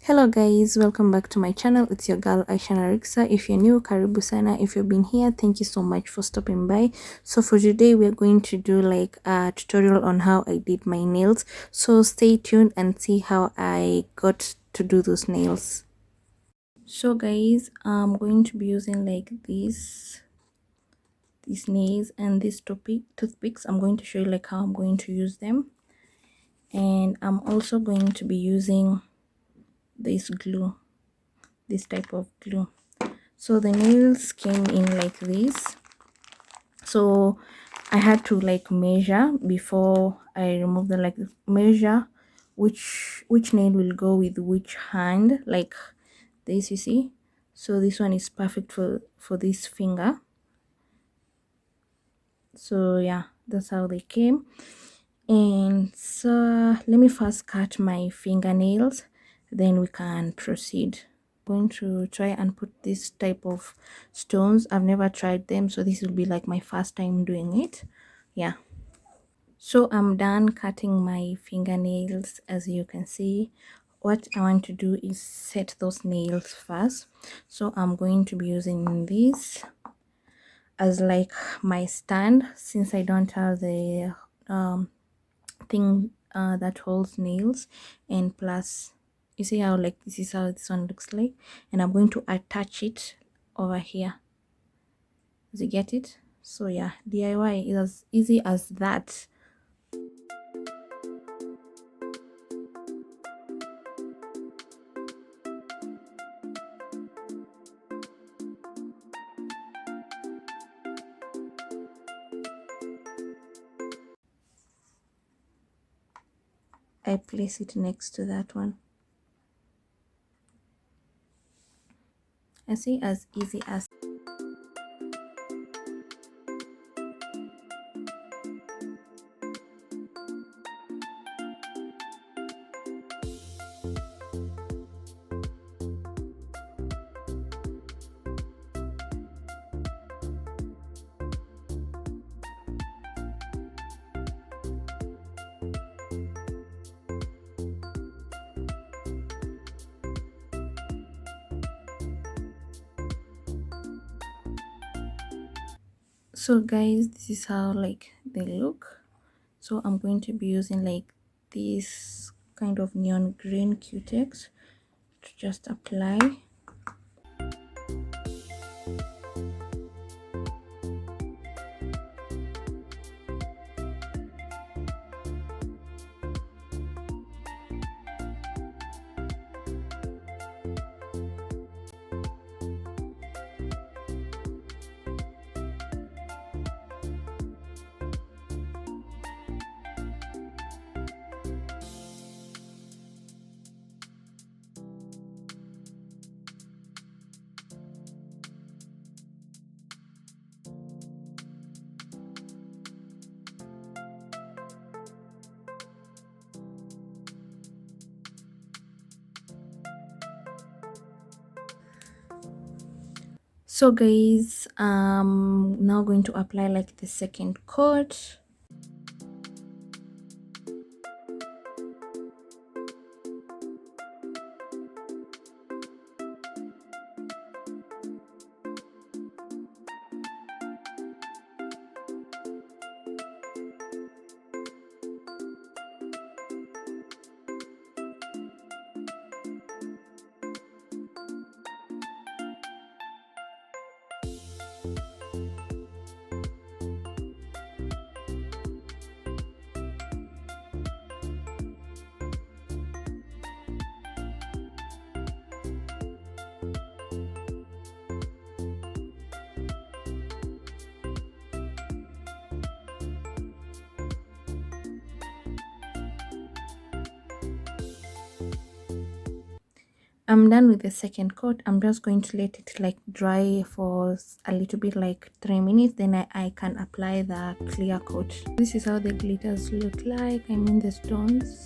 Hello guys, welcome back to my channel. It's your girl Aisha Nariksa. If you're new, karibu sana. If you've been here, thank you so much for stopping by. So for today we're going to do like a tutorial on how I did my nails, so stay tuned and see how I got to do those nails. So guys, I'm going to be using like these nails and these toothpicks. I'm going to show you like how I'm going to use them, and I'm also going to be using this glue, this type of glue. So the nails came in like this, so I had to like measure before I remove them, like measure which nail will go with which hand, like this, you see. So this one is perfect for this finger. So yeah, that's how they came. And so let me first cut my fingernails, then we can proceed. Going to try and put this type of stones. I've never tried them, so this will be like my first time doing it. Yeah, so I'm done cutting my fingernails. As you can see, what I want to do is set those nails first. So I'm going to be using this as like my stand, since I don't have the thing that holds nails. And plus, you see how like this is how this one looks like, and I'm going to attach it over here. Does you get it? So yeah, DIY is as easy as that. I place it next to that one. I see, as easy as. So guys, this is how like they look. So I'm going to be using like this kind of neon green Q-tex to just apply. So guys, now going to apply like the second coat. I'm done with the second coat. I'm just going to let it like dry for a little bit, like 3 minutes, then I can apply the clear coat. This is how the glitters look like, I mean the stones.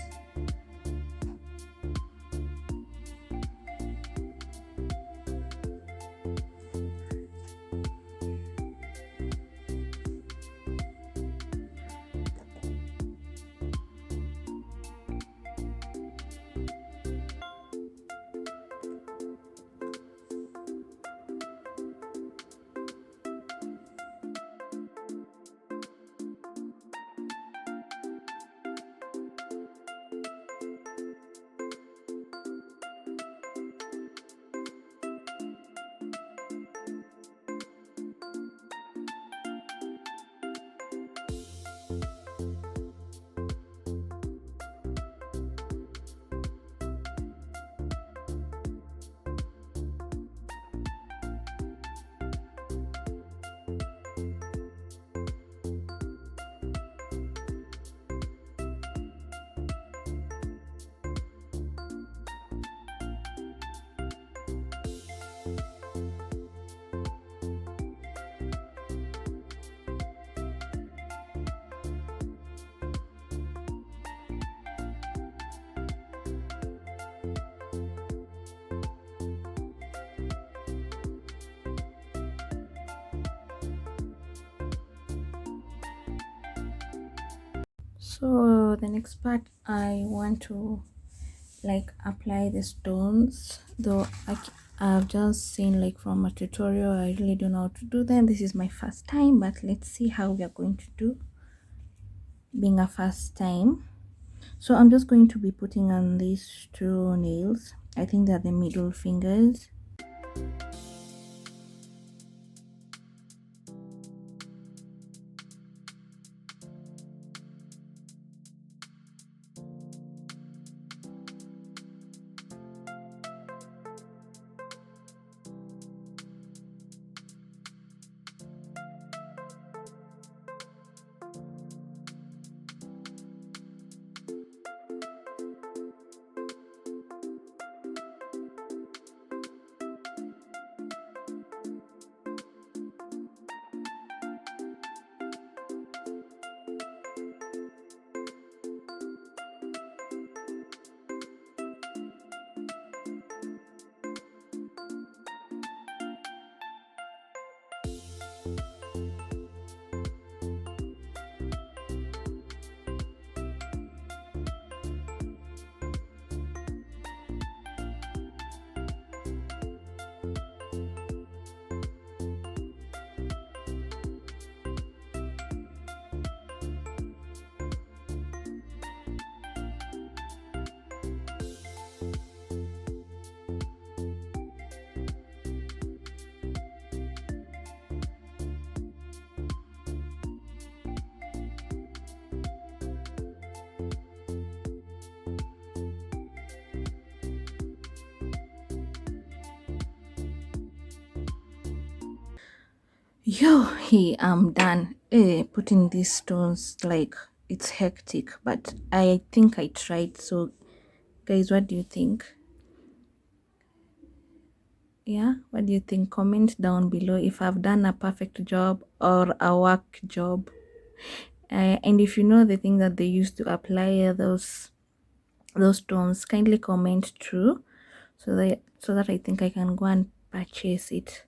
So the next part, I want to like apply the stones, though I've just seen like from a tutorial. I really don't know how to do them. This is my first time, but let's see how we are going to do, being a first time. So I'm just going to be putting on these two nails. I think they're the middle fingers. Yo, hey, I'm done. Putting these stones, like, it's hectic, but I think I tried. So guys, what do you think? Yeah, what do you think? Comment down below if I've done a perfect job or a work job. And if you know the thing that they used to apply those stones, kindly comment too, so that I think I can go and purchase it.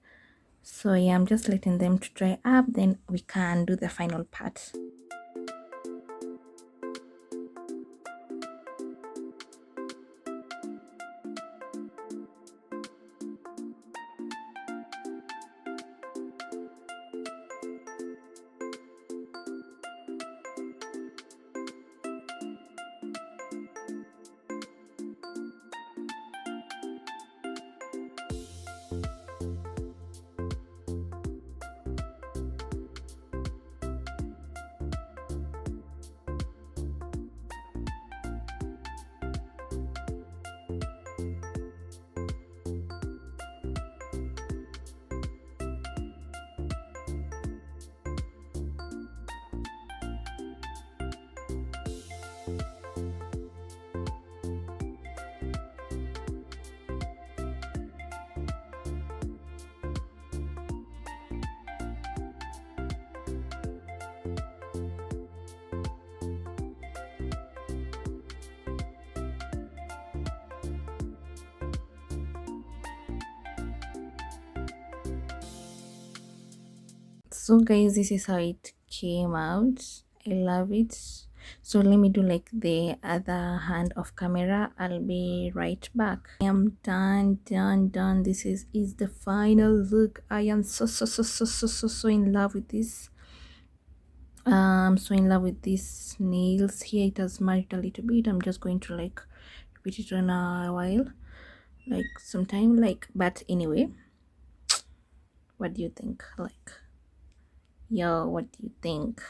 So yeah, I'm just letting them to dry up, then we can do the final part. So guys, this is how it came out. I love it. So let me do like the other hand of camera. I'll be right back. I am done. This is the final look. I am so in love with this. I'm so in love with these nails here. It has marked a little bit. I'm just going to like repeat it in a while, like sometime, like, but anyway, what do you think? Like, yo, what do you think?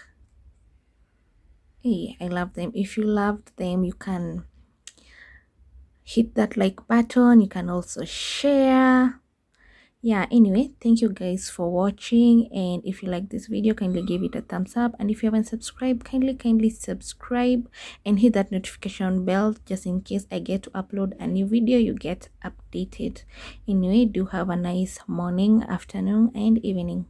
Hey, I love them. If you loved them, you can hit that like button. You can also share. Yeah, anyway, thank you guys for watching, and if you like this video, kindly give it a thumbs up, and if you haven't subscribed, kindly subscribe and hit that notification bell just in case I get to upload a new video. You get updated. Anyway, do have a nice morning, afternoon, and evening.